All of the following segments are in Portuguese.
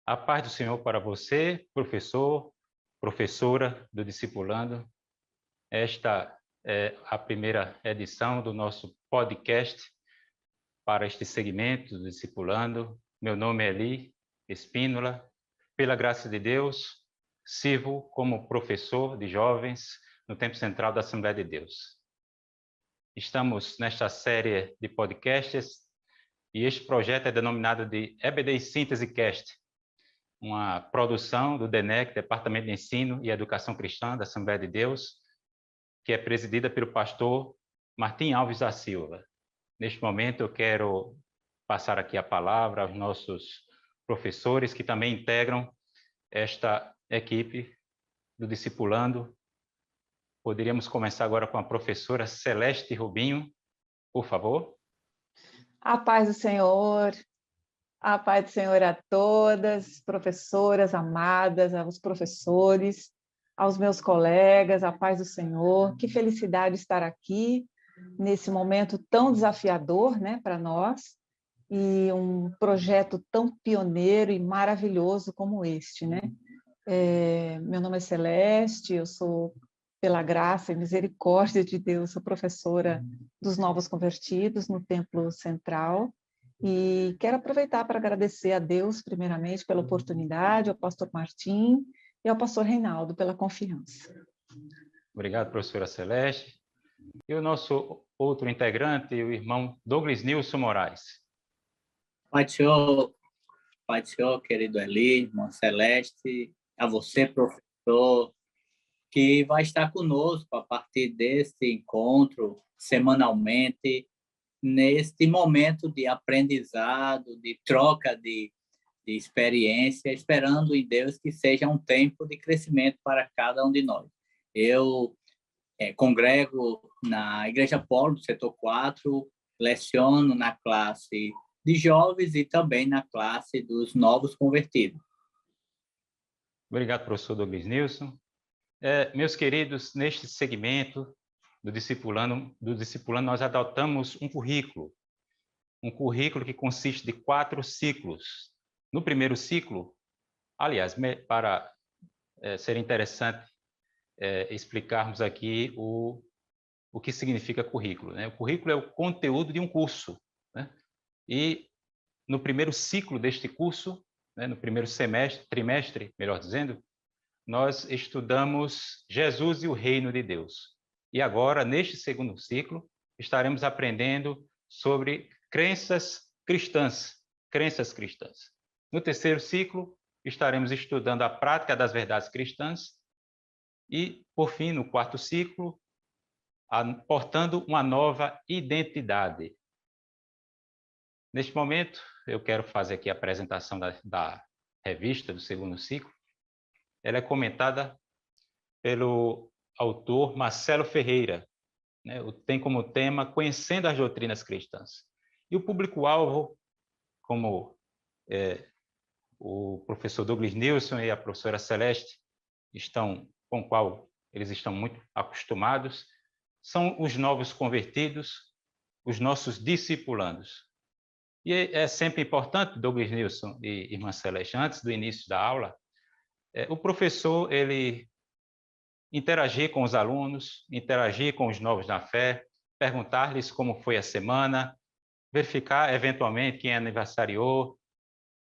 A paz do Senhor para você, professor, professora do Discipulando. Esta é a primeira edição do nosso podcast para este segmento do Discipulando. Meu nome é Eli Espínola. Pela graça de Deus, sirvo como professor de jovens no Tempo Central da Assembleia de Deus. Estamos nesta série de podcasts e este projeto é denominado de EBD Síntese Cast, uma produção do DENEC, Departamento de Ensino e Educação Cristã da Assembleia de Deus, que é presidida pelo pastor Martim Alves da Silva. Neste momento, eu quero passar aqui a palavra aos nossos professores que também integram esta equipe do Discipulando. Poderíamos começar agora com a professora Celeste Rubinho, por favor. A paz do Senhor. A paz do Senhor a todas, professoras amadas, aos professores, aos meus colegas, a paz do Senhor. Que felicidade estar aqui nesse momento tão desafiador, né, para nós, e um projeto tão pioneiro e maravilhoso como este, né? Meu nome é Celeste, eu sou, pela graça e misericórdia de Deus, sou professora dos Novos Convertidos no Templo Central. E quero aproveitar para agradecer a Deus, primeiramente, pela oportunidade, ao pastor Martim e ao pastor Reinaldo pela confiança. Obrigado, professora Celeste. E o nosso outro integrante, o irmão Douglas Nilson Moraes. Pai do Senhor, querido Eli, irmã Celeste, a você, professor, que vai estar conosco a partir deste encontro, semanalmente, neste momento de aprendizado, de troca de experiência, esperando em Deus que seja um tempo de crescimento para cada um de nós. Eu congrego na Igreja Polo, do setor 4, leciono na classe de jovens e também na classe dos novos convertidos. Obrigado, professor Douglas Nilson. Meus queridos, neste segmento do Discipulando, nós adotamos um currículo que consiste de 4 ciclos. No primeiro ciclo, aliás, para ser interessante explicarmos aqui o que significa currículo, né? O currículo é o conteúdo de um curso, né? E no primeiro ciclo deste curso, né, no primeiro trimestre, melhor dizendo, nós estudamos Jesus e o Reino de Deus. E agora, neste segundo ciclo, estaremos aprendendo sobre crenças cristãs. No terceiro ciclo, estaremos estudando a prática das verdades cristãs. E, por fim, no quarto ciclo, portando uma nova identidade. Neste momento, eu quero fazer aqui a apresentação da revista do segundo ciclo. Ela é comentada pelo autor Marcelo Ferreira, né? Tem como tema Conhecendo as Doutrinas Cristãs. E o público-alvo, como o professor Douglas Nilson e a professora Celeste com o qual eles estão muito acostumados, são os novos convertidos, os nossos discipulandos. E é sempre importante, Douglas Nilson e irmã Celeste, antes do início da aula, o professor ele interagir com os alunos, interagir com os novos na fé, perguntar-lhes como foi a semana, verificar eventualmente quem aniversariou,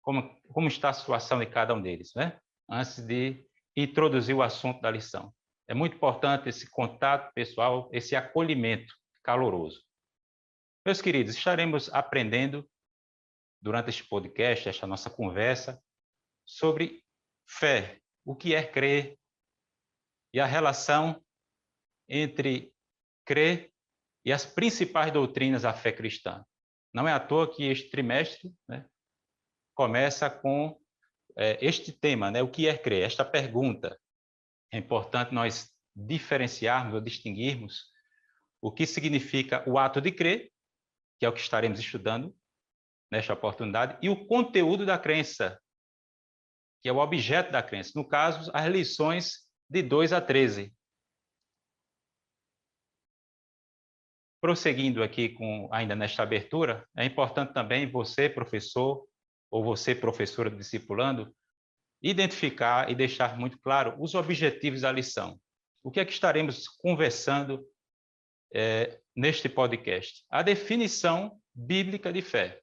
como está a situação de cada um deles, né? Antes de introduzir o assunto da lição. É muito importante esse contato pessoal, esse acolhimento caloroso. Meus queridos, estaremos aprendendo durante este podcast, esta nossa conversa, sobre fé, o que é crer e a relação entre crer e as principais doutrinas da fé cristã. Não é à toa que este trimestre, né, começa com este tema, né, o que é crer, esta pergunta. É importante nós diferenciarmos ou distinguirmos o que significa o ato de crer, que é o que estaremos estudando nesta oportunidade, e o conteúdo da crença, que é o objeto da crença. No caso, as lições de 2 a 13. Prosseguindo aqui ainda nesta abertura, é importante também você, professor, ou você, professora do Discipulando, identificar e deixar muito claro os objetivos da lição. O que é que estaremos conversando neste podcast? A definição bíblica de fé.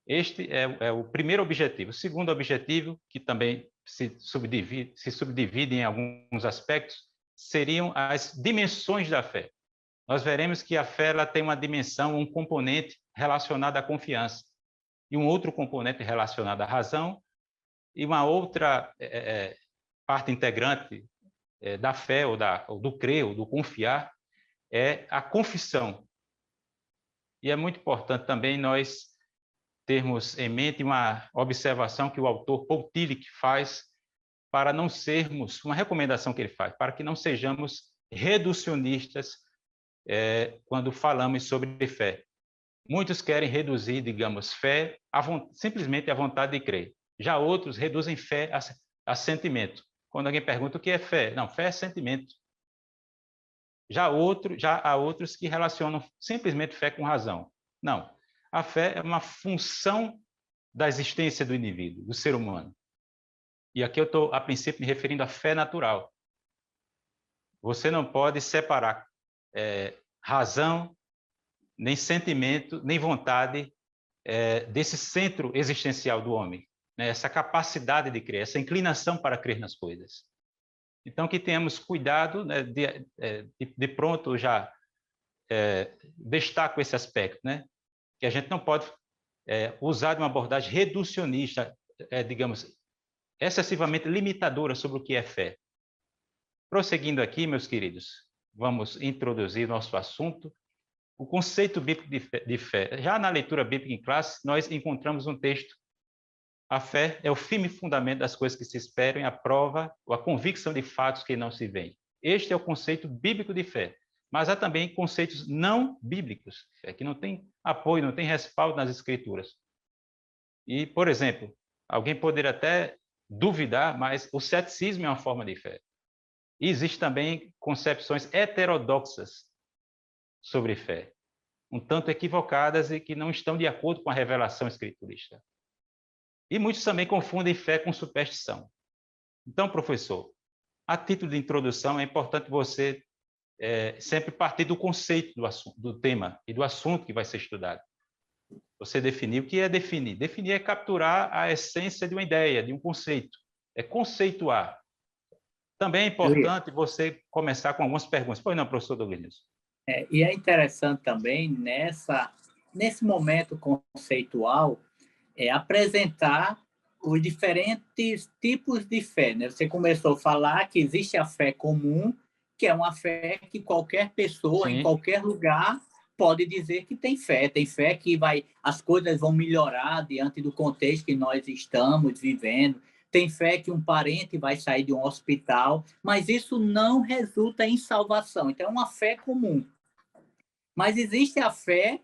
Este é o primeiro objetivo. O segundo objetivo, que também se subdivide em alguns aspectos, seriam as dimensões da fé. Nós veremos que a fé ela tem uma dimensão, um componente relacionado à confiança, e um outro componente relacionado à razão, e uma outra parte integrante da fé, ou do crer, ou do confiar, é a confissão. E é muito importante também nós termos em mente uma observação que o autor Paul Tillich faz para não sermos, uma recomendação que ele faz, para que não sejamos reducionistas quando falamos sobre fé. Muitos querem reduzir, digamos, fé simplesmente à vontade de crer. Já outros reduzem fé a sentimento. Quando alguém pergunta o que é fé, não, fé é sentimento. Já há outros que relacionam simplesmente fé com razão. Não, a fé é uma função da existência do indivíduo, do ser humano. E aqui eu estou, a princípio, me referindo à fé natural. Você não pode separar razão, nem sentimento, nem vontade desse centro existencial do homem, né? Essa capacidade de crer, essa inclinação para crer nas coisas. Então, que tenhamos cuidado, né, de pronto já destaco esse aspecto, né? Que a gente não pode usar de uma abordagem reducionista, digamos, excessivamente limitadora sobre o que é fé. Prosseguindo aqui, meus queridos, vamos introduzir nosso assunto, o conceito bíblico de fé. Já na leitura bíblica em classe, nós encontramos um texto. A fé é o firme fundamento das coisas que se esperam, a prova ou a convicção de fatos que não se veem. Este é o conceito bíblico de fé. Mas há também conceitos não bíblicos, que não tem apoio, não tem respaldo nas escrituras. E, por exemplo, alguém poderia até duvidar, mas o ceticismo é uma forma de fé. E existem também concepções heterodoxas sobre fé, um tanto equivocadas e que não estão de acordo com a revelação escriturista. E muitos também confundem fé com superstição. Então, professor, a título de introdução, é importante você sempre partir do conceito do tema e do assunto que vai ser estudado. Você definir o que é definir. Definir é capturar a essência de uma ideia, de um conceito. É conceituar. Também é importante você começar com algumas perguntas. Pois não, professor Douglas? E é interessante também, nesse momento conceitual, apresentar os diferentes tipos de fé, né? Você começou a falar que existe a fé comum, que é uma fé que qualquer pessoa, Sim, em qualquer lugar, pode dizer que tem fé que as coisas vão melhorar diante do contexto que nós estamos vivendo. Tem fé que um parente vai sair de um hospital, mas isso não resulta em salvação. Então, é uma fé comum. Mas existe a fé,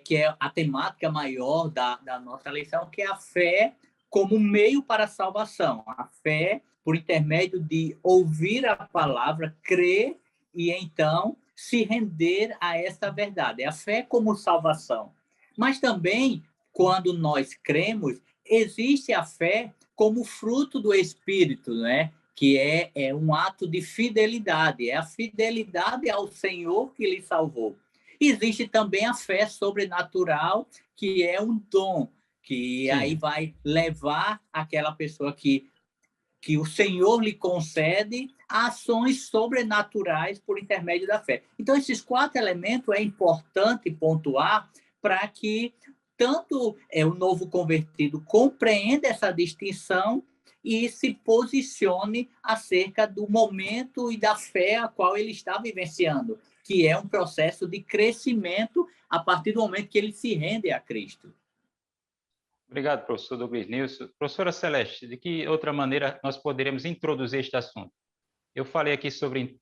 que é a temática maior da nossa lição, que é a fé como meio para a salvação. A fé por intermédio de ouvir a palavra, crer e então se render a essa verdade. É a fé como salvação. Mas também, quando nós cremos, existe a fé como fruto do Espírito, né? Que é um ato de fidelidade. É a fidelidade ao Senhor que lhe salvou. Existe também a fé sobrenatural, que é um dom, que aí vai levar aquela pessoa que o Senhor lhe concede ações sobrenaturais por intermédio da fé. Então, esses 4 elementos é importante pontuar para que tanto o novo convertido compreenda essa distinção e se posicione acerca do momento e da fé a qual ele está vivenciando, que é um processo de crescimento a partir do momento que ele se rende a Cristo. Obrigado, professor Douglas Nilson. Professora Celeste, de que outra maneira nós poderíamos introduzir este assunto? Eu falei aqui sobre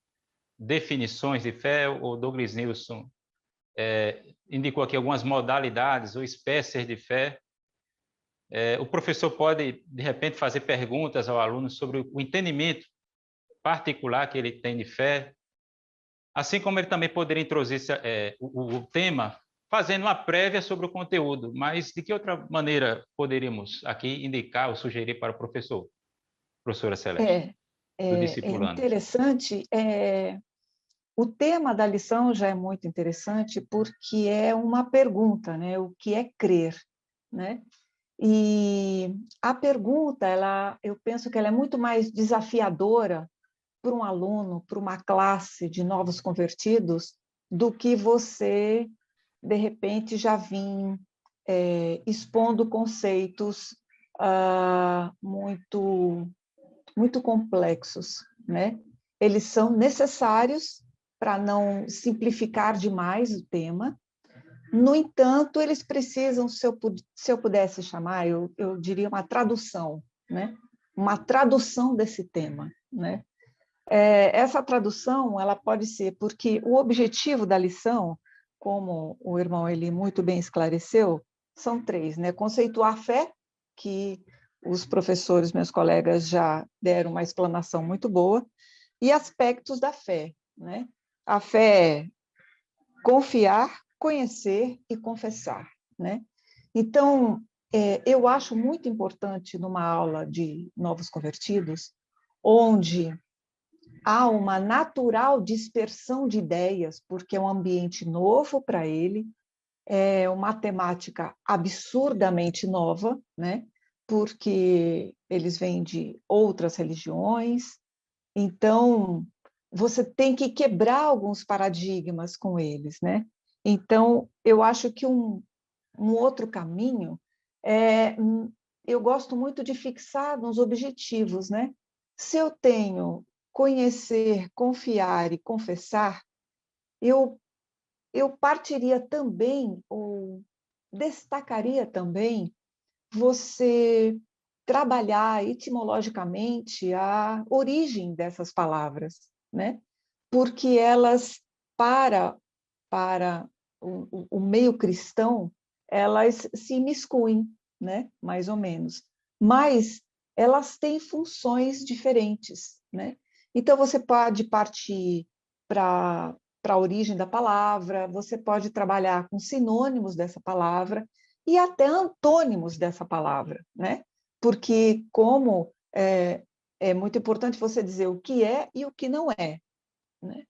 definições de fé, o Douglas Nilson indicou aqui algumas modalidades ou espécies de fé. O professor pode, de repente, fazer perguntas ao aluno sobre o entendimento particular que ele tem de fé, assim como ele também poderia introduzir o tema fazendo uma prévia sobre o conteúdo, mas de que outra maneira poderíamos aqui indicar ou sugerir para o professor, professora Celeste, do É discipulando? interessante. O tema da lição já é muito interessante porque é uma pergunta, né? O que é crer, né? E a pergunta, eu penso que ela é muito mais desafiadora para um aluno, para uma classe de novos convertidos, do que você, de repente, já vir expondo conceitos muito, muito complexos, né? Eles são necessários para não simplificar demais o tema. No entanto, eles precisam, se eu pudesse chamar, eu diria uma tradução, né? Uma tradução desse tema, né? Essa tradução ela pode ser porque o objetivo da lição, como o irmão Eli muito bem esclareceu, são três, né? Conceituar a fé, que os professores, meus colegas, já deram uma explanação muito boa, e aspectos da fé, né? A fé é confiar, conhecer e confessar, né? Então, eu acho muito importante numa aula de novos convertidos, onde há uma natural dispersão de ideias, porque é um ambiente novo para ele, é uma temática absurdamente nova, né? Porque eles vêm de outras religiões, então você tem que quebrar alguns paradigmas com eles, né? Então, eu acho que um outro caminho é, eu gosto muito de fixar nos objetivos, né? Se eu tenho conhecer, confiar e confessar, eu, eu partiria também, ou destacaria também, você trabalhar etimologicamente a origem dessas palavras, né? Porque elas, para, para o meio cristão, elas se imiscuem, né? Mais ou menos. Mas elas têm funções diferentes, né? Então, você pode partir para a origem da palavra, você pode trabalhar com sinônimos dessa palavra e até antônimos dessa palavra, né? Porque como é muito importante você dizer o que é e o que não é, né?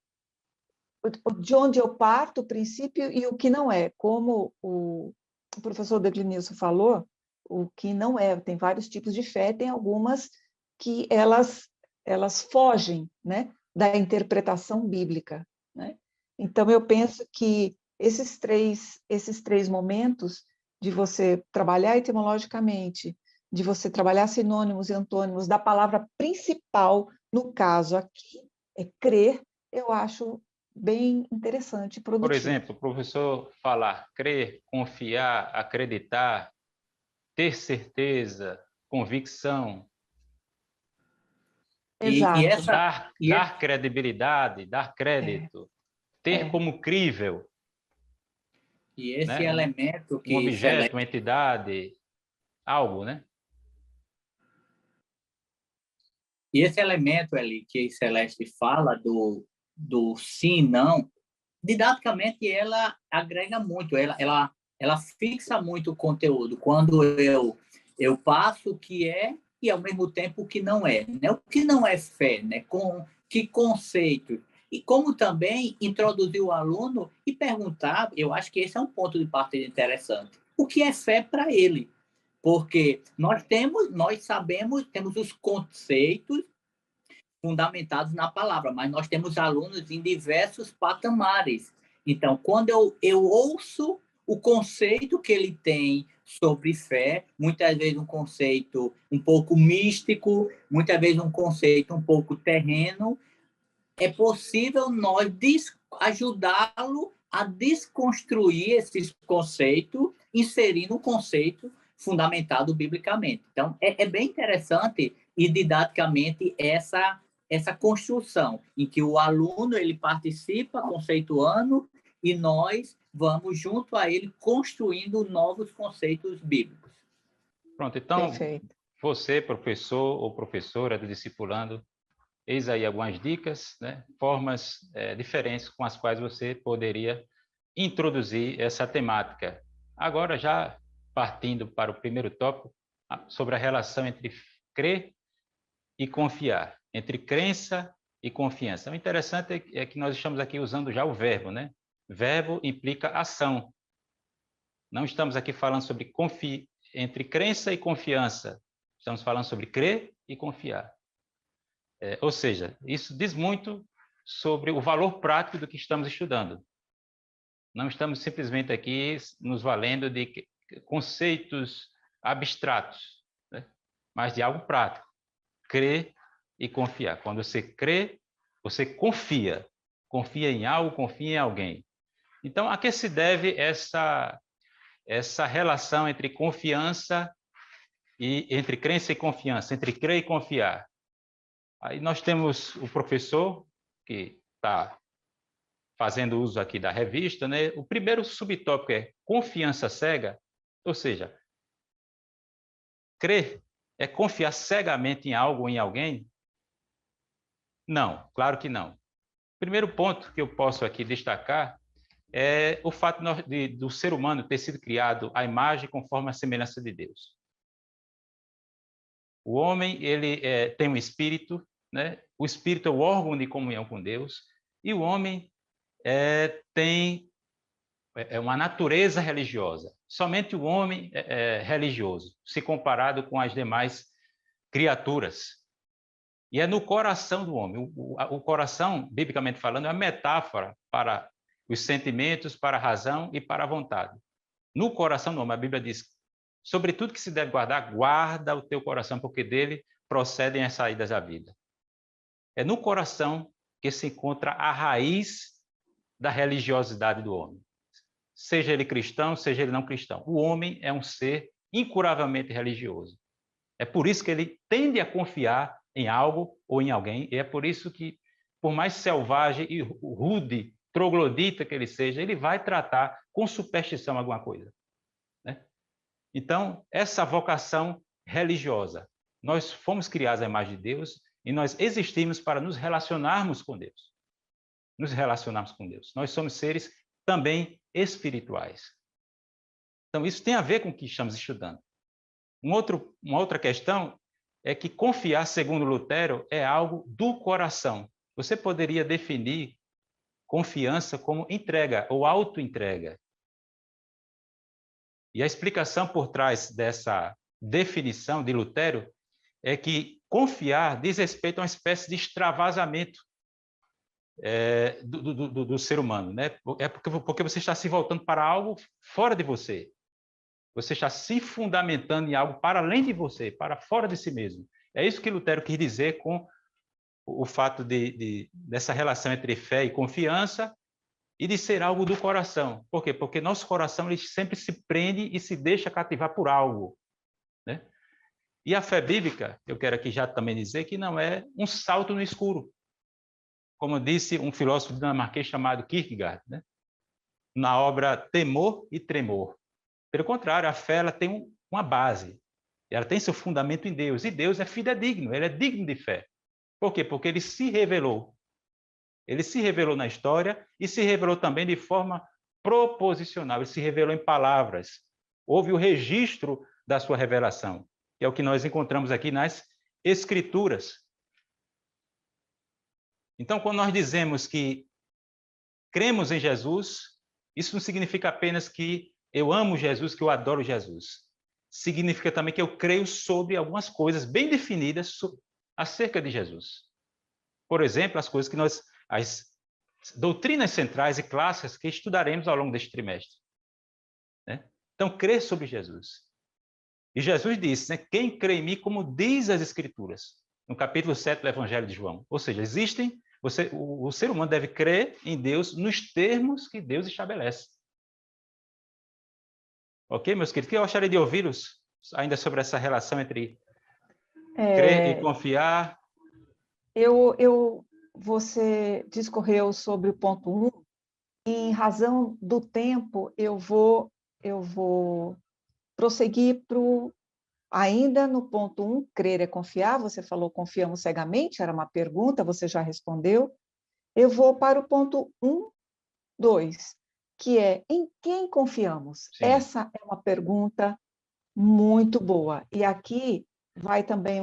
De onde eu parto, o princípio e o que não é. Como o professor Declinilson falou, o que não é, tem vários tipos de fé, tem algumas que elas fogem, né, da interpretação bíblica, né? Então, eu penso que esses três momentos de você trabalhar etimologicamente, de você trabalhar sinônimos e antônimos da palavra principal, no caso aqui, é crer, eu acho bem interessante e Por produtivo. exemplo, o professor falar crer, confiar, acreditar, ter certeza, convicção, E Exato. essa dar credibilidade, dar É, crédito, ter é, como crível, e esse né? elemento Um que objeto, uma Celeste entidade, algo, né? E esse elemento ali que Celeste fala do sim e não, didaticamente ela agrega muito, ela fixa muito o conteúdo. Quando eu passo o que é e ao mesmo tempo o que não é, né? O que não é fé, né? Com que conceito? E como também introduzir o aluno e perguntar, eu acho que esse é um ponto de partida interessante. O que é fé para ele? Porque nós sabemos, temos os conceitos fundamentados na palavra, mas nós temos alunos em diversos patamares. Então, quando eu ouço o conceito que ele tem sobre fé, muitas vezes um conceito um pouco místico, muitas vezes um conceito um pouco terreno, é possível nós ajudá-lo a desconstruir esses conceitos, inserindo um conceito fundamentado biblicamente. Então, é bem interessante e didaticamente essa construção, em que o aluno ele participa conceituando e nós vamos junto a ele construindo novos conceitos bíblicos. Pronto, então, perfeito. você, professor ou professora do discipulando, eis aí algumas dicas, né? Formas diferentes com as quais você poderia introduzir essa temática. Agora, já partindo para o primeiro tópico, sobre a relação entre crer e confiar, entre crença e confiança. O interessante é que nós estamos aqui usando já o verbo, né? Verbo implica ação. Não estamos aqui falando sobre entre crença e confiança. Estamos falando sobre crer e confiar. Ou seja, isso diz muito sobre o valor prático do que estamos estudando. Não estamos simplesmente aqui nos valendo de conceitos abstratos, né? Mas de algo prático. Crer e confiar. Quando você crê, você confia. Confia em algo, confia em alguém. Então, a que se deve essa relação entre confiança entre crença e confiança, entre crer e confiar? Aí nós temos o professor que está fazendo uso aqui da revista, né? O primeiro subtópico é confiança cega, ou seja, crer é confiar cegamente em algo ou em alguém? Não, claro que não. O primeiro ponto que eu posso aqui destacar é o fato do ser humano ter sido criado à imagem conforme a semelhança de Deus. O homem ele tem um espírito, né? O espírito é o órgão de comunhão com Deus, e o homem tem uma natureza religiosa. Somente o homem é religioso, se comparado com as demais criaturas. E é no coração do homem. O coração, biblicamente falando, é uma metáfora para os sentimentos, para a razão e para a vontade. No coração do homem, a Bíblia diz, sobre tudo que se deve guardar, guarda o teu coração, porque dele procedem as saídas da vida. É no coração que se encontra a raiz da religiosidade do homem. Seja ele cristão, seja ele não cristão. O homem é um ser incuravelmente religioso. É por isso que ele tende a confiar em algo ou em alguém, e é por isso que, por mais selvagem e rude, troglodita que ele seja, ele vai tratar com superstição alguma coisa, né? Então, essa vocação religiosa, nós fomos criados à imagem de Deus e nós existimos para nos relacionarmos com Deus. Nos relacionarmos com Deus. Nós somos seres também espirituais. Então, isso tem a ver com o que estamos estudando. Uma outra questão é que confiar, segundo Lutero, é algo do coração. Você poderia definir confiança como entrega ou autoentrega. E a explicação por trás dessa definição de Lutero é que confiar diz respeito a uma espécie de extravasamento do ser humano, né? É porque você está se voltando para algo fora de você. Você está se fundamentando em algo para além de você, para fora de si mesmo. É isso que Lutero quis dizer com o fato dessa relação entre fé e confiança e de ser algo do coração. Por quê? Porque nosso coração ele sempre se prende e se deixa cativar por algo, né? E a fé bíblica, eu quero aqui já também dizer que não é um salto no escuro, como disse um filósofo dinamarquês chamado Kierkegaard, né? Na obra Temor e Tremor. Pelo contrário, a fé ela tem uma base, ela tem seu fundamento em Deus, e Deus é fidedigno, ele é digno de fé. Por quê? Porque ele se revelou. Ele se revelou na história e se revelou também de forma proposicional, ele se revelou em palavras. Houve o registro da sua revelação, que é o que nós encontramos aqui nas Escrituras. Então, quando nós dizemos que cremos em Jesus, isso não significa apenas que eu amo Jesus, que eu adoro Jesus. Significa também que eu creio sobre algumas coisas bem definidas acerca de Jesus. Por exemplo, as doutrinas centrais e clássicas que estudaremos ao longo deste trimestre, né? Então, crer sobre Jesus. E Jesus disse, né, quem crê em mim, como diz as Escrituras, no capítulo 7 do Evangelho de João. Ou seja, o ser humano deve crer em Deus nos termos que Deus estabelece. Ok, meus queridos? Eu gostaria de ouvi-los ainda sobre essa relação entre crer e confiar. Você discorreu sobre o ponto 1, e em razão do tempo, eu vou prosseguir ainda no ponto 1, crer é confiar. Você falou confiamos cegamente, era uma pergunta, você já respondeu. Eu vou para o ponto 1, 2. que é: em quem confiamos? Sim. Essa é uma pergunta muito boa. E aqui vai também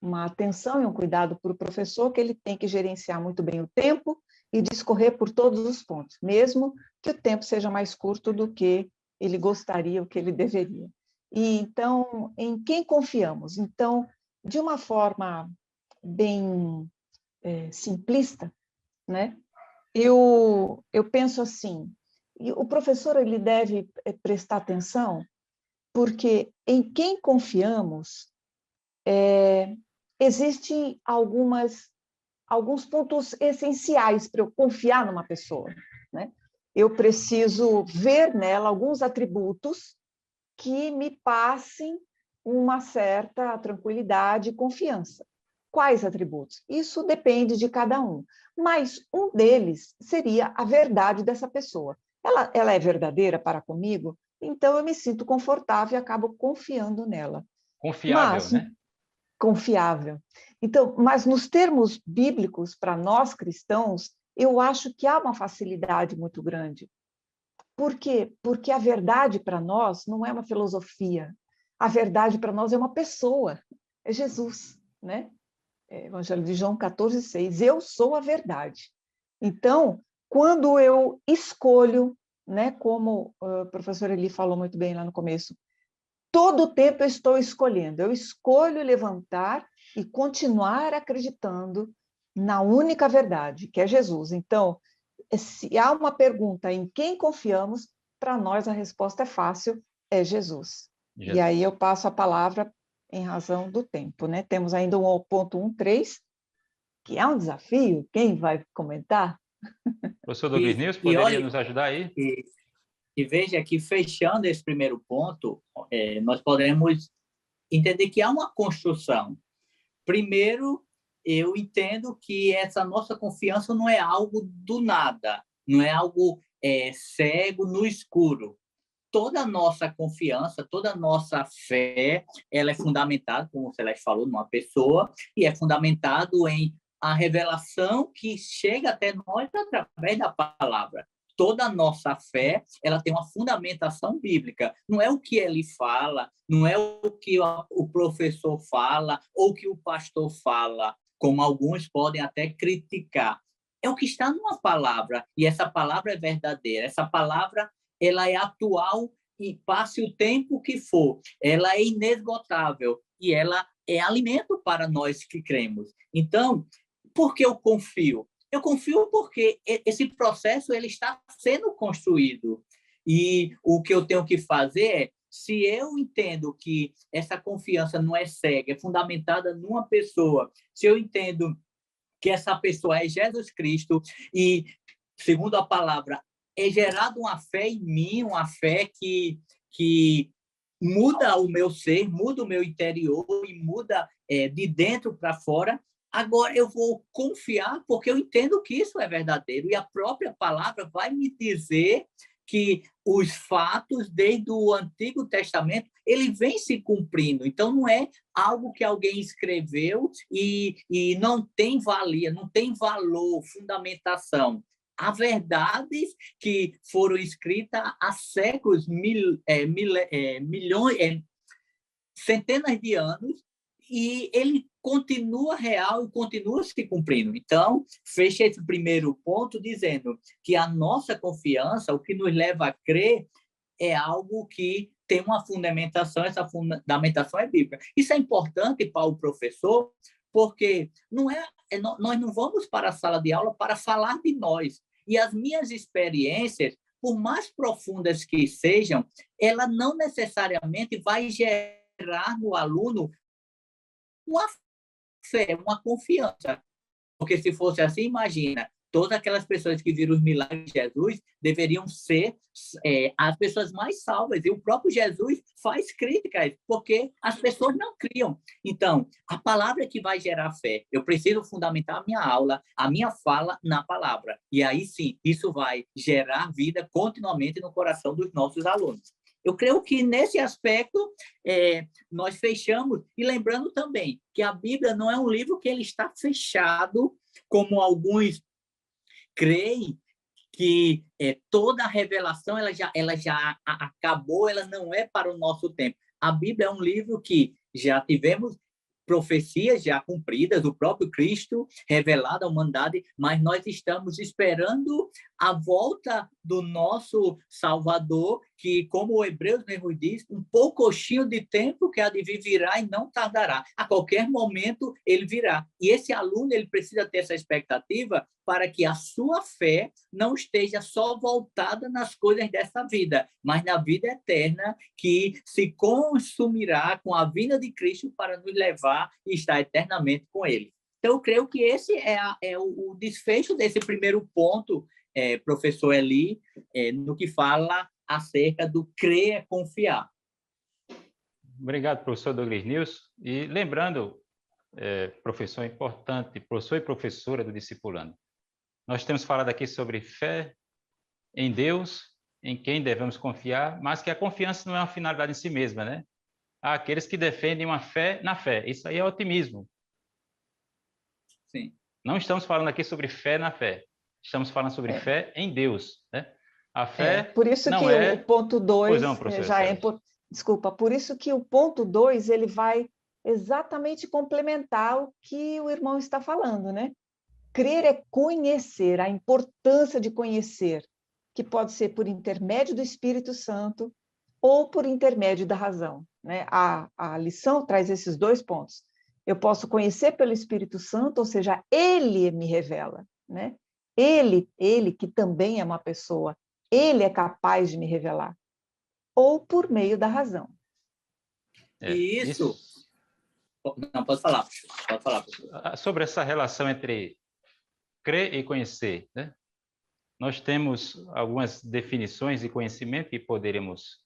uma atenção e um cuidado para o professor, que ele tem que gerenciar muito bem o tempo e discorrer por todos os pontos, mesmo que o tempo seja mais curto do que ele gostaria, o que ele deveria. E então, em quem confiamos? Então, de uma forma bem simplista, né? Eu penso assim, e o professor ele deve prestar atenção, porque em quem confiamos existem alguns pontos essenciais para eu confiar numa pessoa, né? Eu preciso ver nela alguns atributos que me passem uma certa tranquilidade e confiança. Quais atributos? Isso depende de cada um, mas um deles seria a verdade dessa pessoa. Ela é verdadeira para comigo, então eu me sinto confortável e acabo confiando nela. Confiável, Mas né? confiável. Então, mas nos termos bíblicos, para nós cristãos, eu acho que há uma facilidade muito grande. Por quê? Porque a verdade para nós não é uma filosofia. A verdade para nós é uma pessoa, é Jesus, né? Evangelho de João 14:6. Eu sou a verdade. Então, quando eu escolho, né, como o professor Eli falou muito bem lá no começo, todo o tempo eu estou escolhendo. Eu escolho levantar e continuar acreditando na única verdade, que é Jesus. Então, se há uma pergunta em quem confiamos, para nós a resposta é fácil, é Jesus. Jesus. E aí eu passo a palavra em razão do tempo, né? Temos ainda o ponto 1.3, que é um desafio. Quem vai comentar? Professor Douglas News, E poderia olha, nos ajudar aí? e veja que, fechando esse primeiro ponto, nós podemos entender que há uma construção. Primeiro, eu entendo que essa nossa confiança não é algo do nada, não é algo cego no escuro. Toda a nossa confiança, toda a nossa fé, ela é fundamentada, como o Celeste falou, numa pessoa, e é fundamentado em a revelação que chega até nós através da palavra. Toda a nossa fé, ela tem uma fundamentação bíblica. Não é o que ele fala, não é o que o professor fala ou o que o pastor fala, como alguns podem até criticar. É o que está numa palavra, e essa palavra é verdadeira. Essa palavra ela é atual e passe o tempo que for. Ela é inesgotável e ela é alimento para nós que cremos. Então, por que eu confio? Eu confio porque esse processo ele está sendo construído. E o que eu tenho que fazer é, se eu entendo que essa confiança não é cega, é fundamentada numa pessoa, se eu entendo que essa pessoa é Jesus Cristo e, segundo a palavra, é gerada uma fé em mim, uma fé que muda o meu ser, muda o meu interior e muda de dentro para fora. Agora eu vou confiar porque eu entendo que isso é verdadeiro e a própria palavra vai me dizer que os fatos desde o Antigo Testamento ele vem se cumprindo. Então não é algo que alguém escreveu e não tem valia, não tem valor, fundamentação. Há verdades que foram escritas há séculos, milhões, centenas de anos, e ele continua real e continua se cumprindo. Então, fecha esse primeiro ponto dizendo que a nossa confiança, o que nos leva a crer, é algo que tem uma fundamentação, essa fundamentação é bíblica. Isso é importante para o professor, porque nós não vamos para a sala de aula para falar de nós. E as minhas experiências, por mais profundas que sejam, ela não necessariamente vai gerar no aluno uma fé, uma confiança. Porque se fosse assim, imagina, todas aquelas pessoas que viram os milagres de Jesus deveriam ser as pessoas mais salvas. E o próprio Jesus faz críticas, porque as pessoas não criam. Então, a palavra é que vai gerar fé. Eu preciso fundamentar a minha aula, a minha fala na palavra. E aí sim, isso vai gerar vida continuamente no coração dos nossos alunos. Eu creio que, nesse aspecto, nós fechamos, e lembrando também que a Bíblia não é um livro que ele está fechado, como alguns creem, que toda a revelação ela já acabou, ela não é para o nosso tempo. A Bíblia é um livro que já tivemos profecias já cumpridas, o próprio Cristo revelado à humanidade, mas nós estamos esperando a volta do nosso Salvador, que, como o Hebreus mesmo diz, um poucochinho de tempo que há de vir virá e não tardará. A qualquer momento ele virá. E esse aluno ele precisa ter essa expectativa para que a sua fé não esteja só voltada nas coisas dessa vida, mas na vida eterna que se consumirá com a vinda de Cristo para nos levar e estar eternamente com ele. Então, eu creio que esse é o desfecho desse primeiro ponto, professor Eli, no que fala acerca do crer é confiar. Obrigado, professor Douglas Nilson. E lembrando, professor importante, professor e professora do Discipulando, nós temos falado aqui sobre fé em Deus, em quem devemos confiar, mas que a confiança não é uma finalidade em si mesma, né? Há aqueles que defendem uma fé na fé. Isso aí é otimismo. Sim. Não estamos falando aqui sobre fé na fé. Estamos falando sobre fé em Deus, né? A fé por isso não que é... o ponto 2 Pois não, professor já é... Desculpa, por isso que o ponto 2 ele vai exatamente complementar o que o irmão está falando, né? Crer é conhecer, a importância de conhecer, que pode ser por intermédio do Espírito Santo ou por intermédio da razão, né? A lição traz esses 2 pontos. Eu posso conhecer pelo Espírito Santo, ou seja, ele me revela, né? Ele que também é uma pessoa, ele é capaz de me revelar, ou por meio da razão. Isso. Não, pode falar. Sobre essa relação entre crer e conhecer, né? Nós temos algumas definições de conhecimento que poderíamos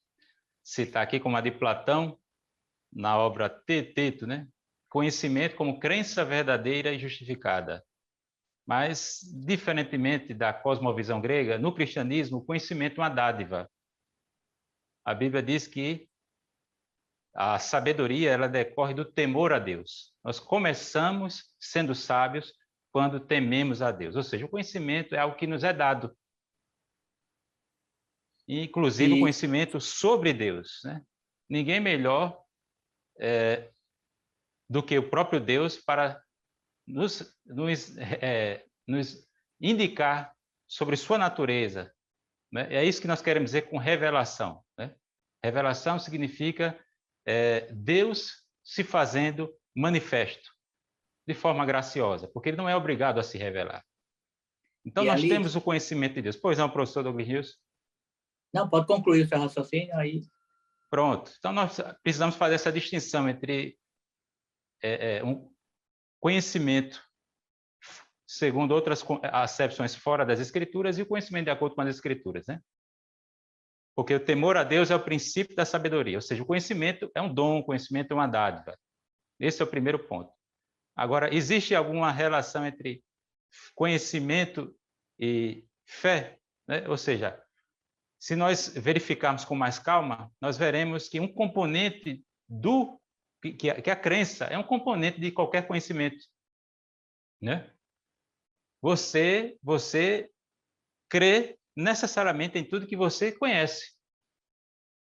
citar aqui, como a de Platão, na obra Teeteto, né? Conhecimento como crença verdadeira e justificada. Mas, diferentemente da cosmovisão grega, no cristianismo, o conhecimento é uma dádiva. A Bíblia diz que a sabedoria ela decorre do temor a Deus. Nós começamos sendo sábios quando tememos a Deus. Ou seja, o conhecimento é algo que nos é dado. Inclusive o conhecimento sobre Deus, né? Ninguém melhor do que o próprio Deus para nos indicar sobre sua natureza, né? É isso que nós queremos dizer com revelação, né? Revelação significa Deus se fazendo manifesto de forma graciosa, porque ele não é obrigado a se revelar. Então, nós temos o conhecimento de Deus. Pois não, professor Douglas Nilson? Não, pode concluir o seu raciocínio aí. Pronto. Então, nós precisamos fazer essa distinção entre um conhecimento segundo outras acepções fora das Escrituras e o conhecimento de acordo com as Escrituras, né? Porque o temor a Deus é o princípio da sabedoria, ou seja, o conhecimento é um dom, o conhecimento é uma dádiva. Esse é o primeiro ponto. Agora, existe alguma relação entre conhecimento e fé, né? Ou seja, se nós verificarmos com mais calma, nós veremos que um componente que a crença é um componente de qualquer conhecimento, né? Você crê necessariamente em tudo que você conhece,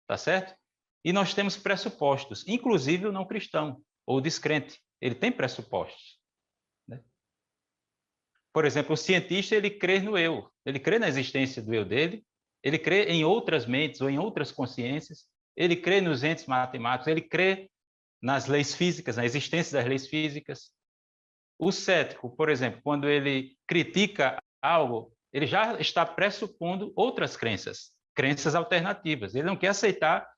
tá certo? E nós temos pressupostos, inclusive o não cristão ou o descrente, ele tem pressupostos, né? Por exemplo, o cientista, ele crê no eu, ele crê na existência do eu dele, ele crê em outras mentes ou em outras consciências, ele crê nos entes matemáticos, ele crê nas leis físicas, na existência das leis físicas. O cético, por exemplo, quando ele critica algo, ele já está pressupondo outras crenças alternativas. Ele não quer aceitar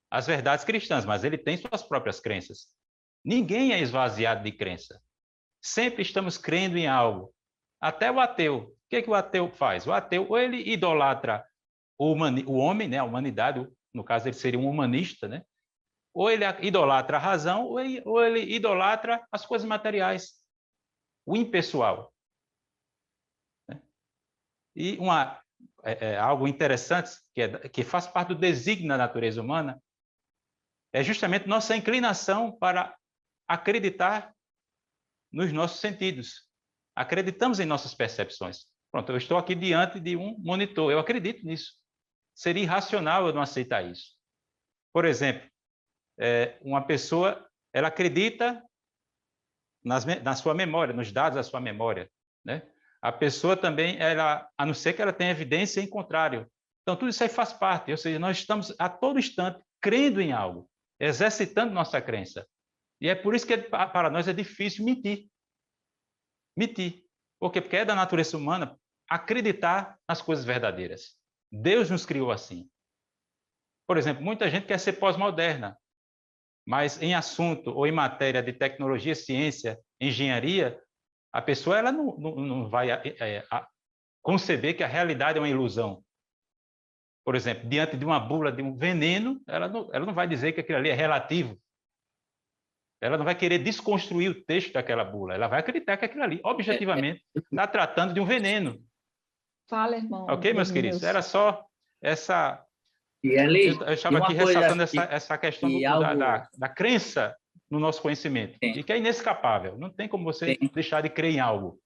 as verdades cristãs, mas ele tem suas próprias crenças. Ninguém é esvaziado de crença. Sempre estamos crendo em algo. Até o ateu. O que o ateu faz? O ateu, ou ele idolatra o homem, né, a humanidade, no caso ele seria um humanista, né? Ou ele idolatra a razão, ou ele idolatra as coisas materiais, o impessoal. Né? E algo interessante, que faz parte do desígnio da natureza humana, é justamente nossa inclinação para acreditar nos nossos sentidos. Acreditamos em nossas percepções. Pronto, eu estou aqui diante de um monitor, eu acredito nisso. Seria irracional eu não aceitar isso. Por exemplo, uma pessoa, ela acredita na sua memória, nos dados da sua memória, né? A pessoa também, a não ser que ela tenha evidência em contrário. Então, tudo isso aí faz parte, ou seja, nós estamos a todo instante crendo em algo, exercitando nossa crença. E é por isso que para nós é difícil mentir. Mentir. Por quê? Porque é da natureza humana acreditar nas coisas verdadeiras. Deus nos criou assim. Por exemplo, muita gente quer ser pós-moderna, mas em assunto ou em matéria de tecnologia, ciência, engenharia, a pessoa ela não vai conceber que a realidade é uma ilusão. Por exemplo, diante de uma bula, de um veneno, ela não vai dizer que aquilo ali é relativo. Ela não vai querer desconstruir o texto daquela bula. Ela vai acreditar que aquilo ali, objetivamente, está tratando de um veneno. Fala, irmão. Ok, meus queridos? Era só essa... E ali, Eu estava aqui ressaltando essa questão algo... da crença no nosso conhecimento, Sim. e que é inescapável. Não tem como você deixar de crer em algo.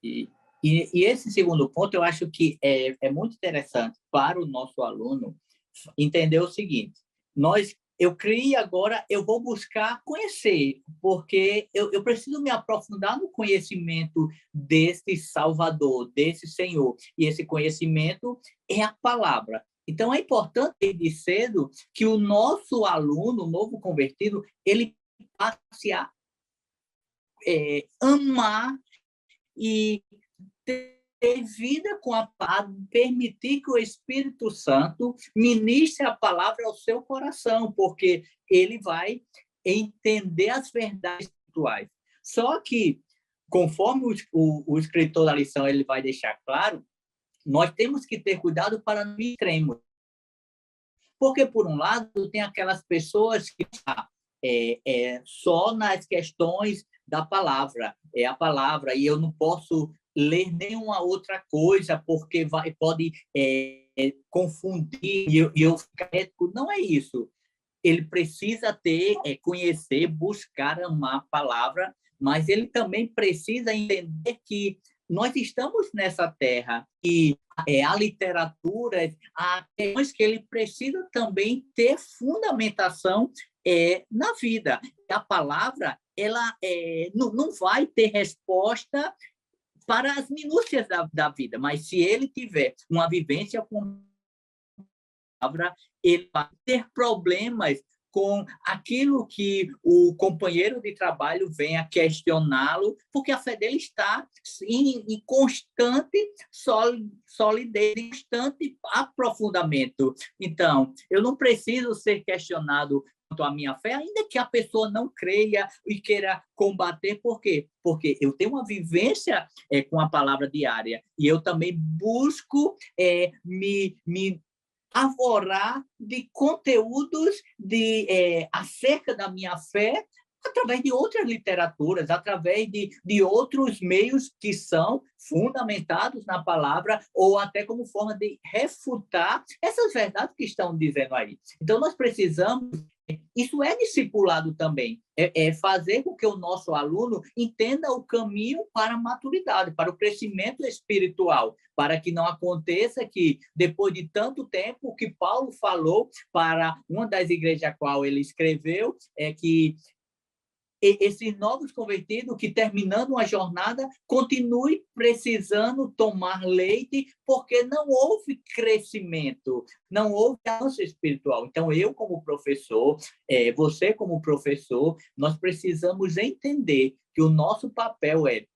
E esse segundo ponto, eu acho que é muito interessante para o nosso aluno entender o seguinte: eu criei agora, eu vou buscar conhecer, porque eu preciso me aprofundar no conhecimento desse Salvador, desse Senhor, e esse conhecimento é a palavra. Então, é importante desde cedo que o nosso aluno, o novo convertido, ele passe a amar e ter vida com a paz, permitir que o Espírito Santo ministre a palavra ao seu coração, porque ele vai entender as verdades espirituais. Só que, conforme o escritor da lição ele vai deixar claro, nós temos que ter cuidado para não ir extremos. Porque, por um lado, tem aquelas pessoas que só nas questões da palavra, é a palavra, e eu não posso ler nenhuma outra coisa, porque pode confundir e eu ficar ético. Não é isso. Ele precisa conhecer, buscar amar a palavra, mas ele também precisa entender que nós estamos nessa terra e a literatura, há questões que ele precisa também ter fundamentação na vida. A palavra ela não vai ter resposta para as minúcias da vida, mas se ele tiver uma vivência com a palavra, ele vai ter problemas com aquilo que o companheiro de trabalho venha questioná-lo, porque a fé dele está em constante solidez, em constante aprofundamento. Então, eu não preciso ser questionado quanto à minha fé, ainda que a pessoa não creia e queira combater. Por quê? Porque eu tenho uma vivência com a palavra diária e eu também busco me arvorar de conteúdos acerca da minha fé através de outras literaturas, através de outros meios que são fundamentados na palavra ou até como forma de refutar essas verdades que estão dizendo aí. Então, nós precisamos... Isso é discipulado também, fazer com que o nosso aluno entenda o caminho para a maturidade, para o crescimento espiritual, para que não aconteça que, depois de tanto tempo, o que Paulo falou para uma das igrejas a qual ele escreveu, é que esses novos convertidos que, terminando uma jornada, continue precisando tomar leite, porque não houve crescimento, não houve avanço espiritual. Então, eu como professor, você como professor, nós precisamos entender que o nosso papel é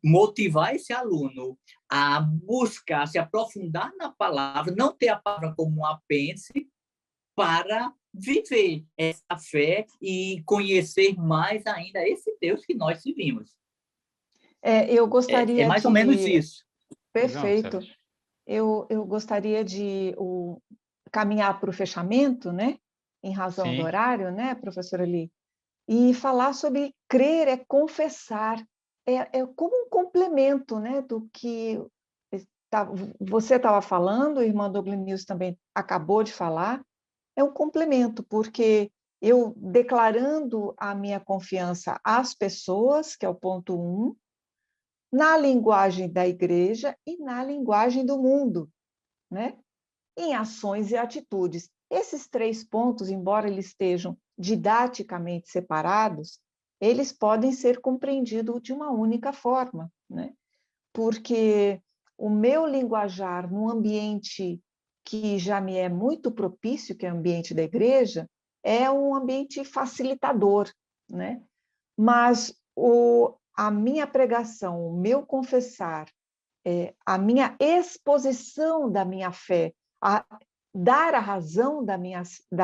motivar esse aluno a buscar, se aprofundar na palavra, não ter a palavra como um apêndice, para viver essa fé e conhecer mais ainda esse Deus que nós servimos. Eu gostaria mais ou menos isso. Perfeito. Eu gostaria de caminhar para o fechamento, né? Em razão Sim. do horário, né, professora Eli? E falar sobre crer é confessar, é como um complemento, né, do que você estava falando, a irmã Douglas News também acabou de falar. É um complemento, porque eu declarando a minha confiança às pessoas, que é o ponto 1, na linguagem da igreja e na linguagem do mundo, né? Em ações e atitudes. Esses 3 pontos, embora eles estejam didaticamente separados, eles podem ser compreendidos de uma única forma, né? Porque o meu linguajar num ambiente que já me é muito propício, que é o ambiente da igreja, é um ambiente facilitador, né? Mas a minha pregação, o meu confessar, a minha exposição da minha fé, dar a razão da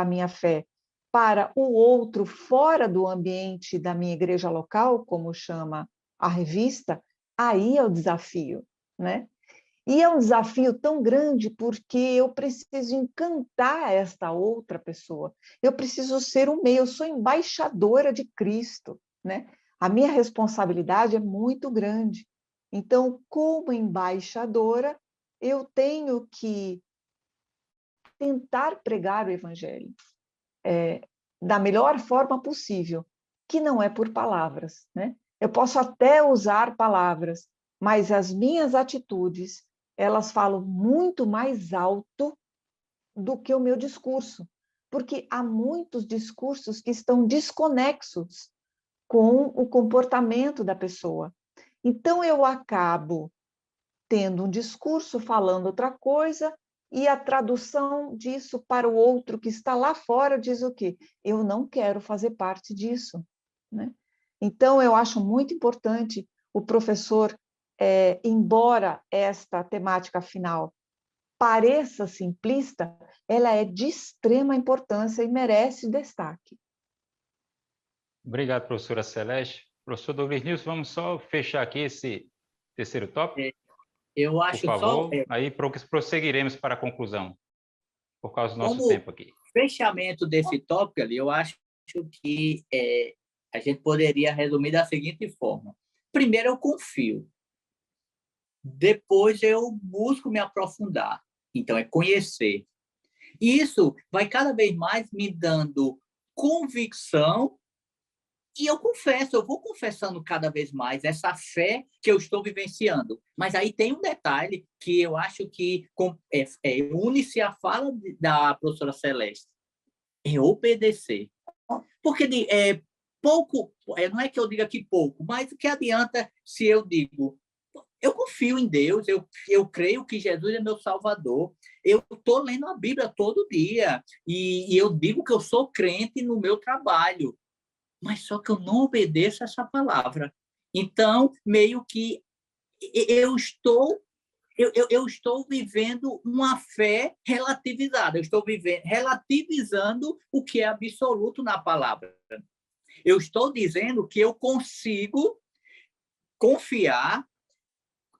minha fé para o outro fora do ambiente da minha igreja local, como chama a revista, aí é o desafio, né? E é um desafio tão grande porque eu preciso encantar esta outra pessoa. Eu preciso ser o meio, eu sou embaixadora de Cristo, né? A minha responsabilidade é muito grande. Então, como embaixadora, eu tenho que tentar pregar o evangelho da melhor forma possível, que não é por palavras, né? Eu posso até usar palavras, mas as minhas atitudes, elas falam muito mais alto do que o meu discurso, porque há muitos discursos que estão desconexos com o comportamento da pessoa. Então, eu acabo tendo um discurso falando outra coisa, e a tradução disso para o outro que está lá fora diz o quê? Eu não quero fazer parte disso, né? Então, eu acho muito importante o professor, embora esta temática final pareça simplista, ela é de extrema importância e merece destaque. Obrigado, professora Celeste. Professor Douglas Nilson, vamos só fechar aqui esse terceiro tópico, Eu por acho só, favor. Aí prosseguiremos para a conclusão, por causa do nosso como tempo aqui. fechamento desse tópico ali, eu acho que a gente poderia resumir da seguinte forma. Primeiro, eu confio. Depois, eu busco me aprofundar. Então, é conhecer. E isso vai cada vez mais me dando convicção. E eu confesso, eu vou confessando cada vez mais essa fé que eu estou vivenciando. Mas aí tem um detalhe que eu acho que une-se à fala da professora Celeste. É obedecer. Porque pouco, não é que eu diga que pouco, mas o que adianta se eu digo, eu confio em Deus, eu creio que Jesus é meu Salvador, eu estou lendo a Bíblia todo dia, e eu digo que eu sou crente no meu trabalho, mas só que eu não obedeço essa palavra. Então, meio que eu estou vivendo uma fé relativizada, eu estou relativizando o que é absoluto na palavra. Eu estou dizendo que eu consigo confiar,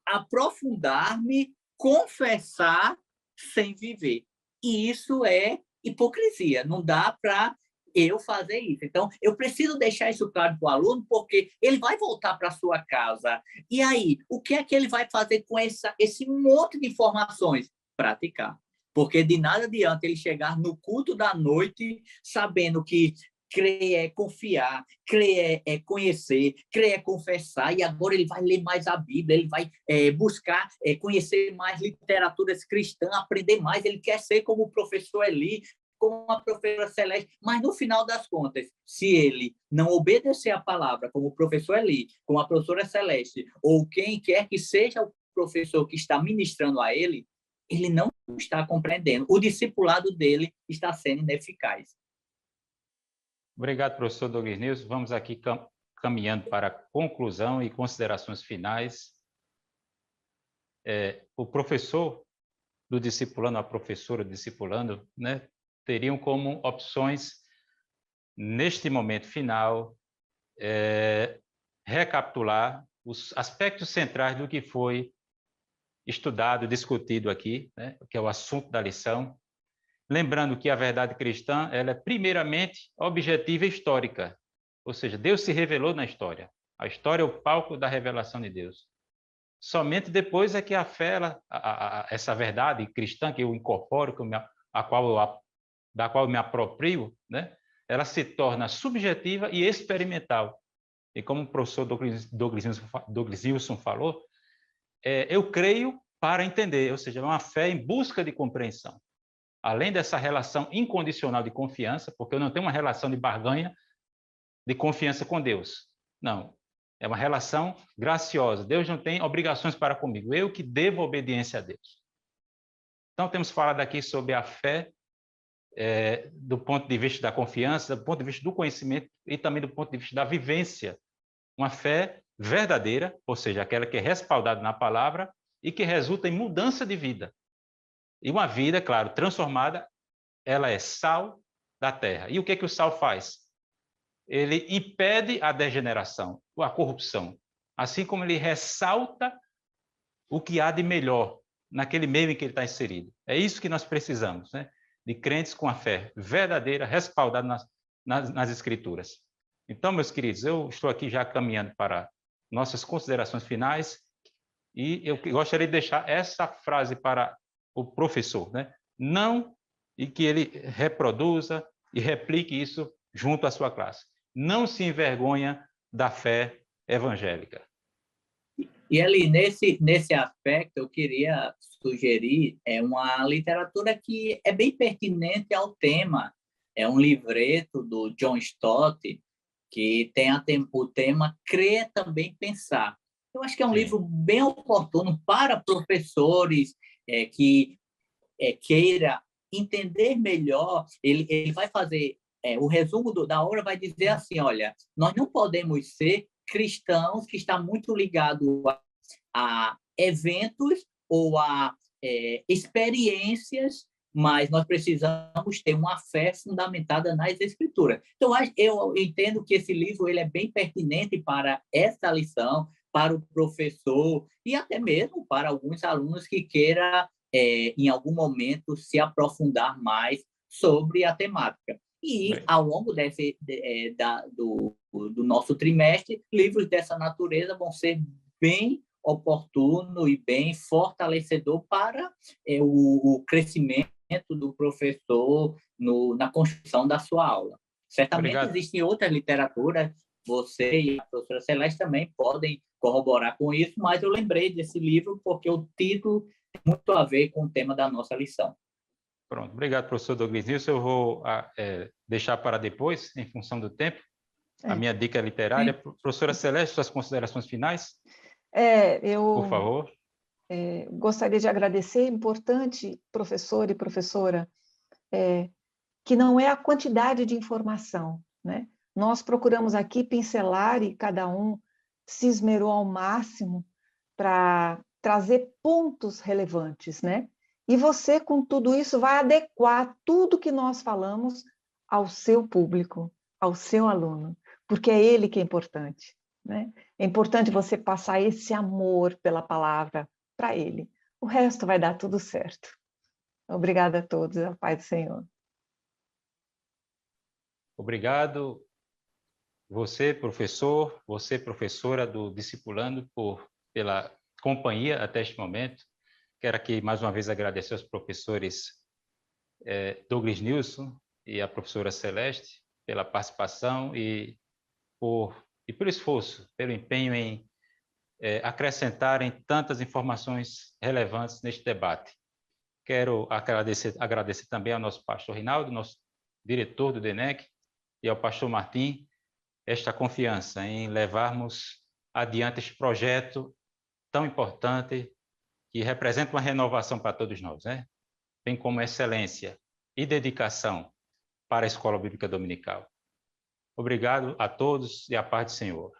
aprofundar-me, confessar sem viver. E isso é hipocrisia. Não dá para eu fazer isso. Então, eu preciso deixar isso claro para o aluno, porque ele vai voltar para a sua casa. E aí, o que é que ele vai fazer com esse monte de informações? Praticar. Porque de nada adianta ele chegar no culto da noite sabendo que crer é confiar, crer é conhecer, crer é confessar, e agora ele vai ler mais a Bíblia, ele vai buscar conhecer mais literaturas cristãs, aprender mais, ele quer ser como o professor Eli, como a professora Celeste, mas no final das contas, se ele não obedecer a palavra, como o professor Eli, como a professora Celeste, ou quem quer que seja o professor que está ministrando a ele, ele não está compreendendo, o discipulado dele está sendo ineficaz. Obrigado, professor Douglas Nilson. Vamos aqui caminhando para a conclusão e considerações finais. O professor do discipulando, a professora do discipulando, né, teriam como opções, neste momento final, recapitular os aspectos centrais do que foi estudado, discutido aqui, né, que é o assunto da lição. Lembrando que a verdade cristã, ela é primeiramente objetiva e histórica, ou seja, Deus se revelou na história. A história é o palco da revelação de Deus. Somente depois é que a fé, essa verdade cristã que eu incorporo, da qual eu me aproprio, né, ela se torna subjetiva e experimental. E como o professor Douglas Wilson falou, eu creio para entender, ou seja, é uma fé em busca de compreensão. Além dessa relação incondicional de confiança, porque eu não tenho uma relação de barganha de confiança com Deus. Não, é uma relação graciosa. Deus não tem obrigações para comigo, eu que devo obediência a Deus. Então, temos falado aqui sobre a fé do ponto de vista da confiança, do ponto de vista do conhecimento e também do ponto de vista da vivência. Uma fé verdadeira, ou seja, aquela que é respaldada na palavra e que resulta em mudança de vida. E uma vida, claro, transformada, ela é sal da terra. E o que o sal faz? Ele impede a degeneração, a corrupção, assim como ele ressalta o que há de melhor naquele meio em que ele está inserido. É isso que nós precisamos, né? De crentes com a fé verdadeira, respaldada nas Escrituras. Então, meus queridos, eu estou aqui já caminhando para nossas considerações finais e eu gostaria de deixar essa frase para o professor, né? Não, e que ele reproduza e replique isso junto à sua classe. Não se envergonha da fé evangélica. E ali, nesse aspecto, eu queria sugerir uma literatura que é bem pertinente ao tema. É um livreto do John Stott, que tem o tema Crer Também Pensar. Eu acho que é um livro bem oportuno para professores que queira entender melhor. Ele vai fazer o resumo da obra, vai dizer assim, olha, nós não podemos ser cristãos que está muito ligado a eventos ou a experiências, mas nós precisamos ter uma fé fundamentada nas Escrituras. Então, eu entendo que esse livro ele é bem pertinente para essa lição, para o professor e até mesmo para alguns alunos que queiram, em algum momento, se aprofundar mais sobre a temática. E, ao longo do nosso trimestre, livros dessa natureza vão ser bem oportuno e bem fortalecedor para o crescimento do professor na construção da sua aula. Certamente existem outras literaturas, você e a professora Celeste também podem corroborar com isso, mas eu lembrei desse livro porque o título tem muito a ver com o tema da nossa lição. Pronto, obrigado, professor Douglas Wilson. Eu vou deixar para depois, em função do tempo, a minha dica literária. Professora Celeste, suas considerações finais? Por favor. Gostaria de agradecer, importante, professor e professora, que não é a quantidade de informação, né? Nós procuramos aqui pincelar e cada um se esmerou ao máximo para trazer pontos relevantes, né? E você, com tudo isso, vai adequar tudo que nós falamos ao seu público, ao seu aluno, porque é ele que é importante, né? É importante você passar esse amor pela palavra para ele. O resto vai dar tudo certo. Obrigada a todos, a paz do Senhor. Obrigado, você, professor, você, professora do Discipulando, pela companhia até este momento. Quero aqui, mais uma vez, agradecer aos professores Douglas Nilson e a professora Celeste pela participação e pelo esforço, pelo empenho em acrescentarem tantas informações relevantes neste debate. Quero agradecer também ao nosso pastor Rinaldo, nosso diretor do DENEC, e ao pastor Martim, esta confiança em levarmos adiante este projeto tão importante que representa uma renovação para todos nós, né? Bem como excelência e dedicação para a Escola Bíblica Dominical. Obrigado a todos e a paz do Senhor.